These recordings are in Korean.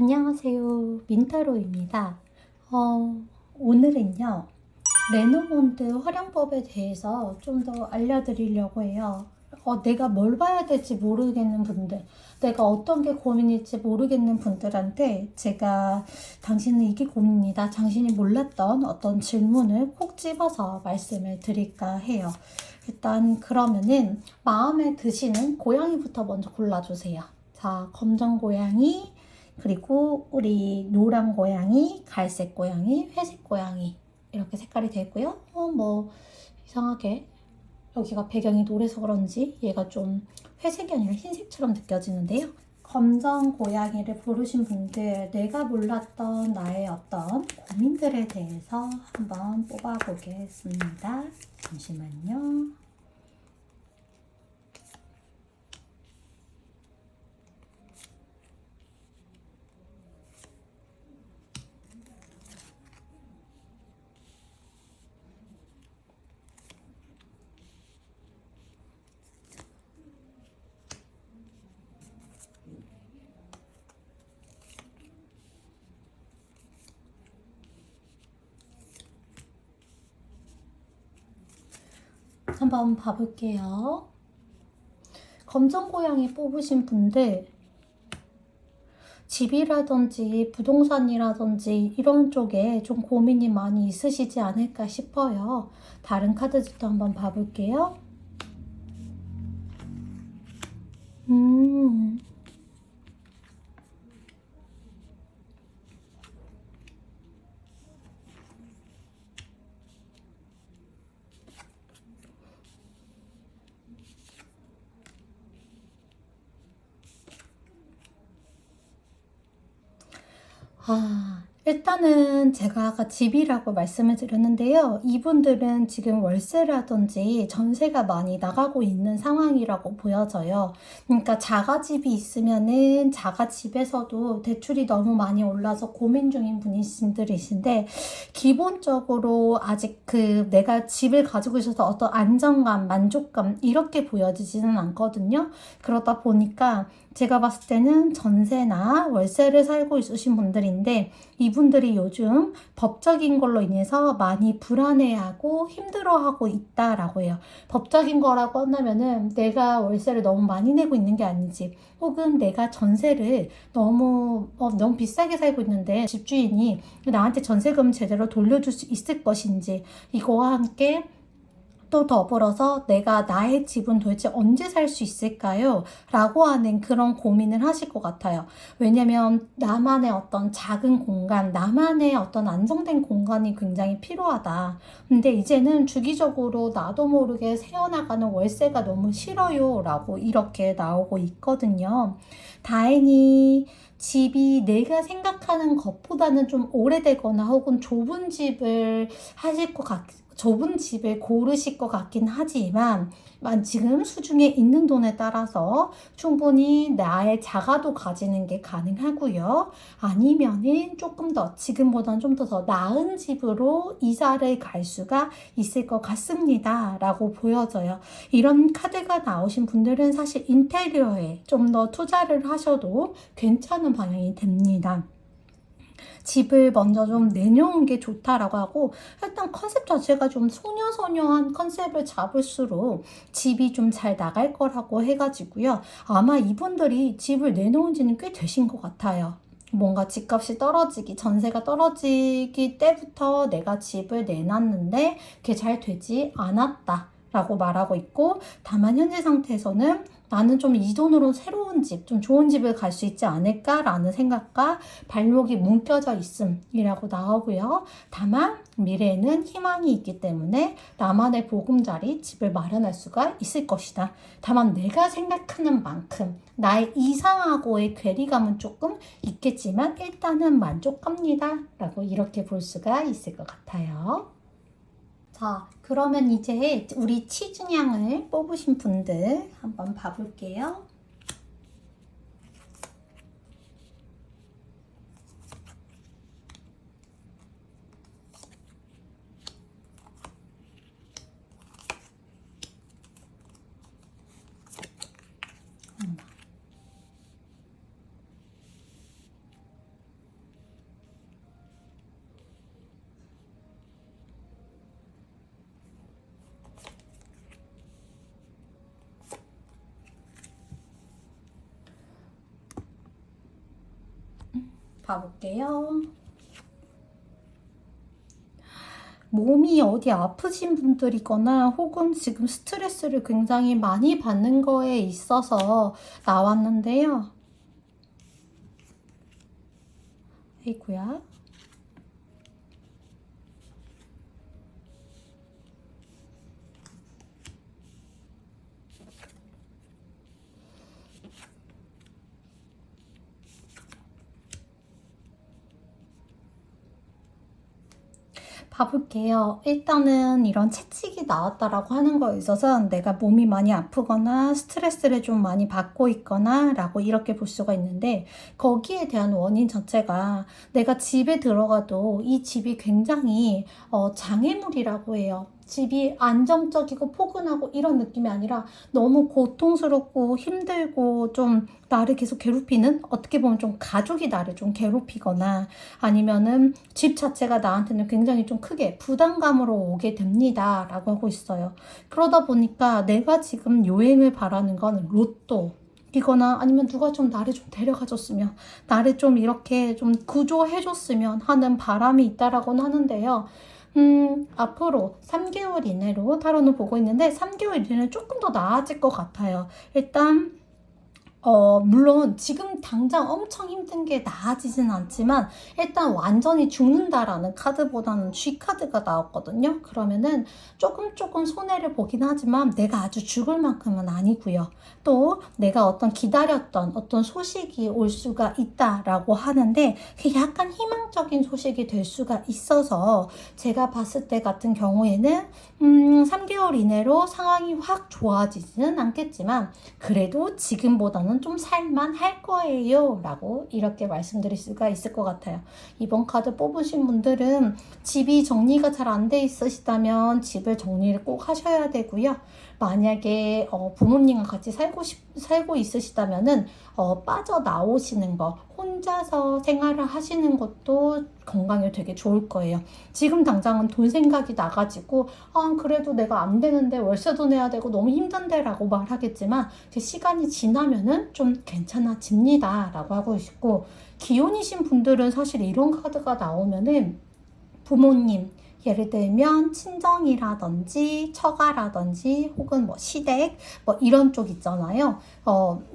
안녕하세요. 민타로입니다. 오늘은요, 레노몬드 활용법에 대해서 좀 더 알려드리려고 해요. 내가 뭘 봐야 될지 모르겠는 분들, 내가 어떤 게 고민일지 모르겠는 분들한테 제가 당신은 이게 고민이다, 당신이 몰랐던 어떤 질문을 콕 집어서 말씀을 드릴까 해요. 일단 그러면은 마음에 드시는 고양이부터 먼저 골라주세요. 자, 검정 고양이, 그리고 우리 노란 고양이, 갈색 고양이, 회색 고양이 이렇게 색깔이 되고요. 이상하게 여기가 배경이 노래서 그런지 얘가 좀 회색이 아니라 흰색처럼 느껴지는데요. 검정 고양이를 고르신 분들, 내가 몰랐던 나의 어떤 고민들에 대해서 한번 뽑아보겠습니다. 잠시만요. 한번 봐볼게요. 검정 고양이 뽑으신 분들, 집이라든지 부동산이라든지 이런 쪽에 좀 고민이 많이 있으시지 않을까 싶어요. 다른 카드들도 한번 봐볼게요. 음, 일단은 제가 아까 집이라고 말씀을 드렸는데요. 이분들은 지금 월세라든지 전세가 많이 나가고 있는 상황이라고 보여져요. 그러니까 자가집이 있으면은 자가집에서도 대출이 너무 많이 올라서 고민 중인 분들이신데, 기본적으로 아직 내가 집을 가지고 있어서 어떤 안정감, 만족감 이렇게 보여지지는 않거든요. 그러다 보니까 제가 봤을 때는 전세나 월세를 살고 있으신 분들인데, 이분들이 요즘 법적인 걸로 인해서 많이 불안해하고 힘들어하고 있다라고 해요. 법적인 거라고 한다면은 내가 월세를 너무 많이 내고 있는 게 아닌지, 혹은 내가 전세를 너무 비싸게 살고 있는데 집주인이 나한테 전세금 제대로 돌려줄 수 있을 것인지, 이거와 함께 또 더불어서 내가 나의 집은 도대체 언제 살 수 있을까요? 라고 하는 그런 고민을 하실 것 같아요. 왜냐면 나만의 어떤 작은 공간, 나만의 어떤 안정된 공간이 굉장히 필요하다. 근데 이제는 주기적으로 나도 모르게 새어나가는 월세가 너무 싫어요. 라고 이렇게 나오고 있거든요. 다행히 집이 내가 생각하는 것보다는 좀 오래되거나 혹은 좁은 집을 고르실 것 같긴 하지만, 지금 수중에 있는 돈에 따라서 충분히 나의 자가도 가지는 게 가능하고요. 아니면은 조금 더 지금보다는 좀 더 나은 집으로 이사를 갈 수가 있을 것 같습니다. 라고 보여져요. 이런 카드가 나오신 분들은 사실 인테리어에 좀 더 투자를 하셔도 괜찮은 방향이 됩니다. 집을 먼저 좀 내놓은 게 좋다라고 하고, 일단 컨셉 자체가 좀 소녀소녀한 컨셉을 잡을수록 집이 좀 잘 나갈 거라고 해가지고요. 아마 이분들이 집을 내놓은 지는 꽤 되신 것 같아요. 뭔가 집값이 떨어지기, 전세가 떨어지기 때부터 내가 집을 내놨는데 그게 잘 되지 않았다 라고 말하고 있고, 다만 현재 상태에서는 나는 좀 이 돈으로 새로운 집, 좀 좋은 집을 갈 수 있지 않을까라는 생각과 발목이 묶여져 있음이라고 나오고요. 다만 미래에는 희망이 있기 때문에 나만의 보금자리 집을 마련할 수가 있을 것이다. 다만 내가 생각하는 만큼 나의 이상하고의 괴리감은 조금 있겠지만 일단은 만족합니다. 라고 이렇게 볼 수가 있을 것 같아요. 자, 그러면 이제 우리 치즈냥을 뽑으신 분들 한번 봐볼게요. 봐볼게요. 몸이 어디 아프신 분들이거나 혹은 지금 스트레스를 굉장히 많이 받는 거에 있어서 나왔는데요. 아이고야. 봐볼게요. 일단은 이런 채찍이 나왔다라고 하는 거에 있어서 내가 몸이 많이 아프거나 스트레스를 좀 많이 받고 있거나 라고 이렇게 볼 수가 있는데, 거기에 대한 원인 자체가 내가 집에 들어가도 이 집이 굉장히 장애물이라고 해요. 집이 안정적이고 포근하고 이런 느낌이 아니라 너무 고통스럽고 힘들고 좀 나를 계속 괴롭히는, 어떻게 보면 좀 가족이 나를 좀 괴롭히거나 아니면은 집 자체가 나한테는 굉장히 좀 크게 부담감으로 오게 됩니다 라고 하고 있어요. 그러다 보니까 내가 지금 요행을 바라는 건 로또 이거나 아니면 누가 좀 나를 좀 데려가 줬으면, 나를 좀 이렇게 좀 구조해 줬으면 하는 바람이 있다라고는 하는데요. 앞으로 3개월 이내로 타로는 보고 있는데 3개월 이내는 조금 더 나아질 것 같아요. 일단 물론 지금 당장 엄청 힘든 게 나아지진 않지만 일단 완전히 죽는다라는 카드보다는 G 카드가 나왔거든요. 그러면은 조금 손해를 보긴 하지만 내가 아주 죽을 만큼은 아니고요. 또 내가 어떤 기다렸던 어떤 소식이 올 수가 있다라고 하는데 그게 약간 희망적인 소식이 될 수가 있어서 제가 봤을 때 같은 경우에는 3개월 이내로 상황이 확 좋아지지는 않겠지만 그래도 지금보다는 좀 살만할 거예요 라고 이렇게 말씀드릴 수가 있을 것 같아요. 이번 카드 뽑으신 분들은 집이 정리가 잘 안 돼 있으시다면 집을 정리를 꼭 하셔야 되고요. 만약에 부모님과 같이 살고 있으시다면은 빠져나오시는 거, 혼자서 생활을 하시는 것도 건강에 되게 좋을 거예요. 지금 당장은 돈 생각이 나가지고 그래도 내가 안 되는데 월세도 내야 되고 너무 힘든데 라고 말하겠지만 시간이 지나면은 좀 괜찮아집니다 라고 하고 있고, 기혼이신 분들은 사실 이런 카드가 나오면은 부모님, 예를 들면 친정이라든지 처가라든지 혹은 뭐 시댁 뭐 이런 쪽 있잖아요.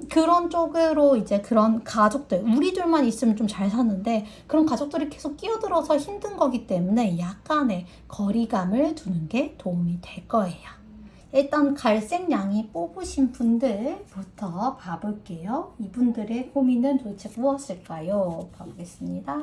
그런 쪽으로 이제 그런 가족들, 우리 둘만 있으면 좀 잘 사는데 그런 가족들이 계속 끼어들어서 힘든 거기 때문에 약간의 거리감을 두는 게 도움이 될 거예요. 일단 갈색 양이 뽑으신 분들부터 봐볼게요. 이분들의 고민은 도대체 무엇일까요? 봐보겠습니다.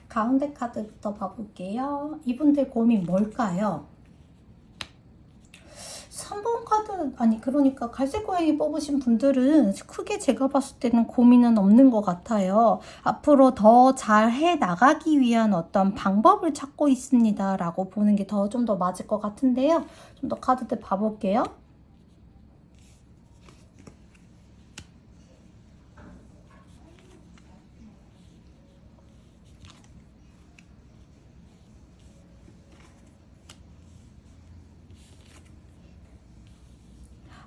가운데 카드부터 봐볼게요. 이분들 고민 뭘까요? 3번 카드, 아니 그러니까 갈색 고양이 뽑으신 분들은 크게 제가 봤을 때는 고민은 없는 것 같아요. 앞으로 더 잘 해 나가기 위한 어떤 방법을 찾고 있습니다 라고 보는 게 좀 더 맞을 것 같은데요. 좀 더 카드들 봐볼게요.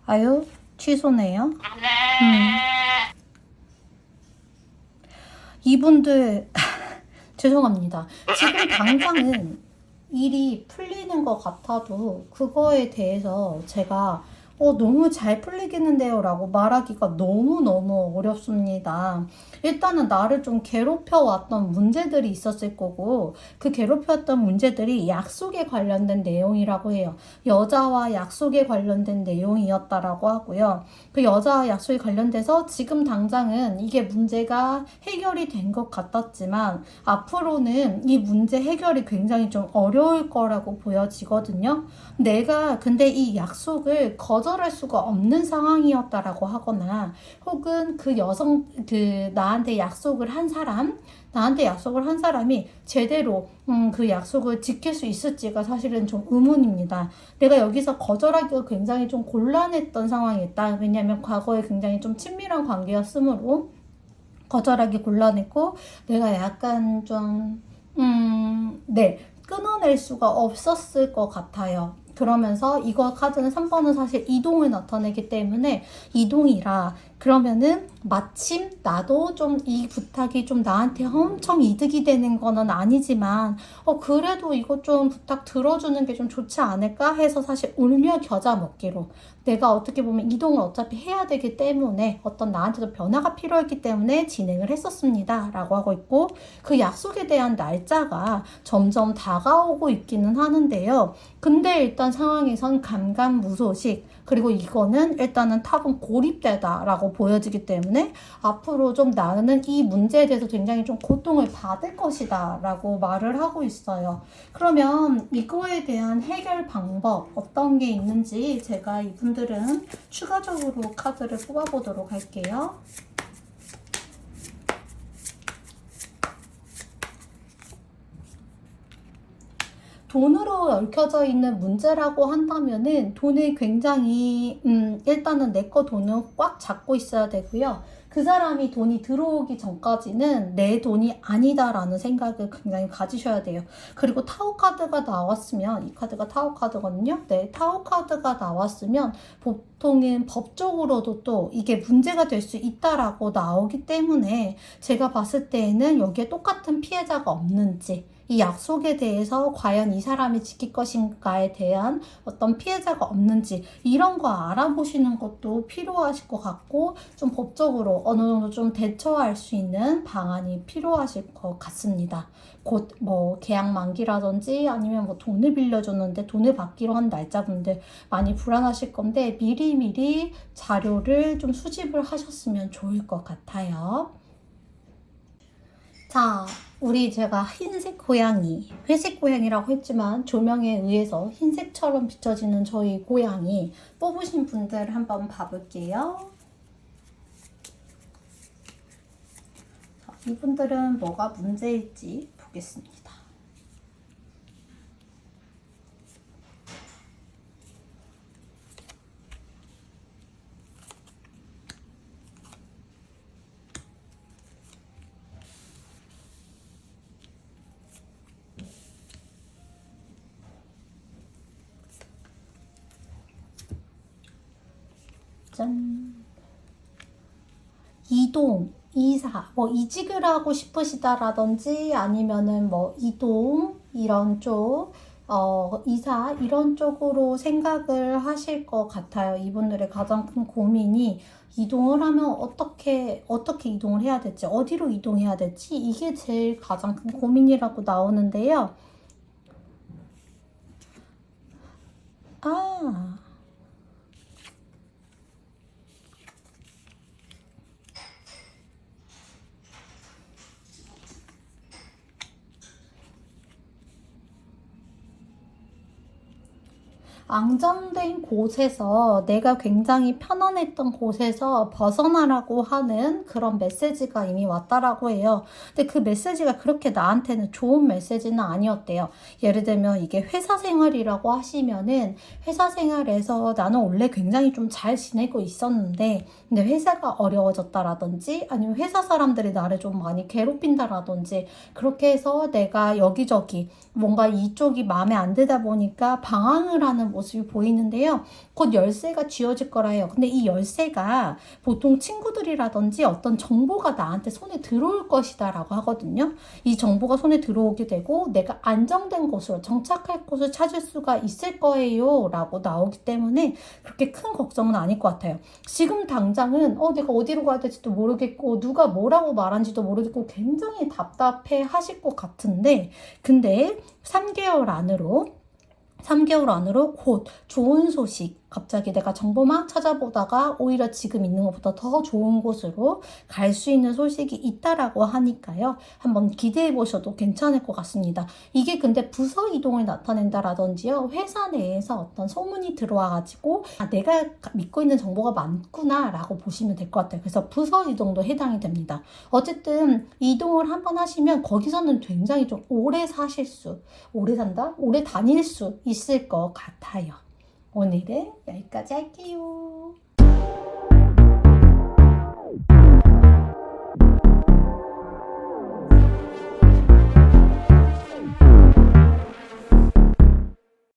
아유, 취소네요. 이분들 죄송합니다. 지금 당장은 일이 풀리는 것 같아도 그거에 대해서 제가 너무 잘 풀리겠는데요 라고 말하기가 너무너무 어렵습니다. 일단은 나를 좀 괴롭혀왔던 문제들이 있었을 거고 그 괴롭혀왔던 문제들이 약속에 관련된 내용이라고 해요. 여자와 약속에 관련된 내용이었다라고 하고요. 그 여자와 약속에 관련돼서 지금 당장은 이게 문제가 해결이 된 것 같았지만 앞으로는 이 문제 해결이 굉장히 좀 어려울 거라고 보여지거든요. 내가 근데 이 약속을 거절 거절할 수가 없는 상황이었다라고 하거나 혹은 그 여성, 나한테 약속을 한 사람이 제대로 그 약속을 지킬 수 있을지가 사실은 좀 의문입니다. 내가 여기서 거절하기가 굉장히 좀 곤란했던 상황이었다. 왜냐하면 과거에 굉장히 좀 친밀한 관계였으므로 거절하기 곤란했고 내가 약간 좀 네, 끊어낼 수가 없었을 것 같아요. 그러면서 이거 카드는 3번은 사실 이동을 나타내기 때문에 이동이라 그러면은 마침 나도 좀 이 부탁이 좀 나한테 엄청 이득이 되는 거는 아니지만 그래도 이거 좀 부탁 들어주는 게 좀 좋지 않을까 해서 사실 울며 겨자 먹기로 내가 어떻게 보면 이동을 어차피 해야 되기 때문에 어떤 나한테도 변화가 필요했기 때문에 진행을 했었습니다 라고 하고 있고 그 약속에 대한 날짜가 점점 다가오고 있기는 하는데요. 근데 일단 상황에선 감감무소식 그리고 이거는 일단은 탑은 고립되다 라고 보여지기 때문에 앞으로 좀 나는 이 문제에 대해서 굉장히 좀 고통을 받을 것이다 라고 말을 하고 있어요. 그러면 이거에 대한 해결 방법 어떤 게 있는지 제가 이분들은 추가적으로 카드를 뽑아보도록 할게요. 돈으로 얽혀져 있는 문제라고 한다면은 돈을 굉장히 일단은 내 거 돈을 꽉 잡고 있어야 되고요. 그 사람이 돈이 들어오기 전까지는 내 돈이 아니다라는 생각을 굉장히 가지셔야 돼요. 그리고 타오 카드가 나왔으면 이 카드가 타오 카드거든요. 네, 타오 카드가 나왔으면 보통은 법적으로도 또 이게 문제가 될 수 있다라고 나오기 때문에 제가 봤을 때에는 여기에 똑같은 피해자가 없는지 이 약속에 대해서 과연 이 사람이 지킬 것인가에 대한 어떤 피해자가 없는지 이런 거 알아보시는 것도 필요하실 것 같고 좀 법적으로 어느 정도 좀 대처할 수 있는 방안이 필요하실 것 같습니다. 곧 뭐 계약 만기라든지 아니면 뭐 돈을 빌려줬는데 돈을 받기로 한 날짜분들 많이 불안하실 건데 미리미리 자료를 좀 수집을 하셨으면 좋을 것 같아요. 자, 제가 흰색 고양이, 회색 고양이라고 했지만 조명에 의해서 흰색처럼 비춰지는 저희 고양이 뽑으신 분들 한번 봐볼게요. 자, 이분들은 뭐가 문제일지 보겠습니다. 짠. 이동, 이사, 뭐 이직을 하고 싶으시다라든지 아니면은 뭐 이동 이런 쪽, 이사 이런 쪽으로 생각을 하실 것 같아요. 이분들의 가장 큰 고민이 이동을 하면 어떻게 이동을 해야 될지, 어디로 이동해야 될지 이게 제일 가장 큰 고민이라고 나오는데요. 아. 안정된 곳에서 내가 굉장히 편안했던 곳에서 벗어나라고 하는 그런 메시지가 이미 왔다라고 해요. 근데 그 메시지가 그렇게 나한테는 좋은 메시지는 아니었대요. 예를 들면 이게 회사 생활이라고 하시면은 회사 생활에서 나는 원래 굉장히 좀 잘 지내고 있었는데 근데 회사가 어려워졌다라든지 아니면 회사 사람들이 나를 좀 많이 괴롭힌다라든지 그렇게 해서 내가 여기저기 뭔가 이쪽이 마음에 안 들다 보니까 방황을 하는 모습이 보이는데요. 곧 열쇠가 쥐어질 거라 해요. 근데 이 열쇠가 보통 친구들이라든지 어떤 정보가 나한테 손에 들어올 것이다 라고 하거든요. 이 정보가 손에 들어오게 되고 내가 안정된 곳으로 정착할 곳을 찾을 수가 있을 거예요 라고 나오기 때문에 그렇게 큰 걱정은 아닐 것 같아요. 지금 당장은 내가 어디로 가야 될지도 모르겠고 누가 뭐라고 말한지도 모르겠고 굉장히 답답해 하실 것 같은데 근데 3개월 안으로 곧 좋은 소식 갑자기 내가 정보만 찾아보다가 오히려 지금 있는 것보다 더 좋은 곳으로 갈 수 있는 소식이 있다라고 하니까요. 한번 기대해 보셔도 괜찮을 것 같습니다. 이게 근데 부서 이동을 나타낸다라든지요. 회사 내에서 어떤 소문이 들어와가지고 내가 믿고 있는 정보가 많구나 라고 보시면 될 것 같아요. 그래서 부서 이동도 해당이 됩니다. 어쨌든 이동을 한번 하시면 거기서는 굉장히 좀 오래 오래 산다? 오래 다닐 수 있을 것 같아요. 오늘은 여기까지 할게요.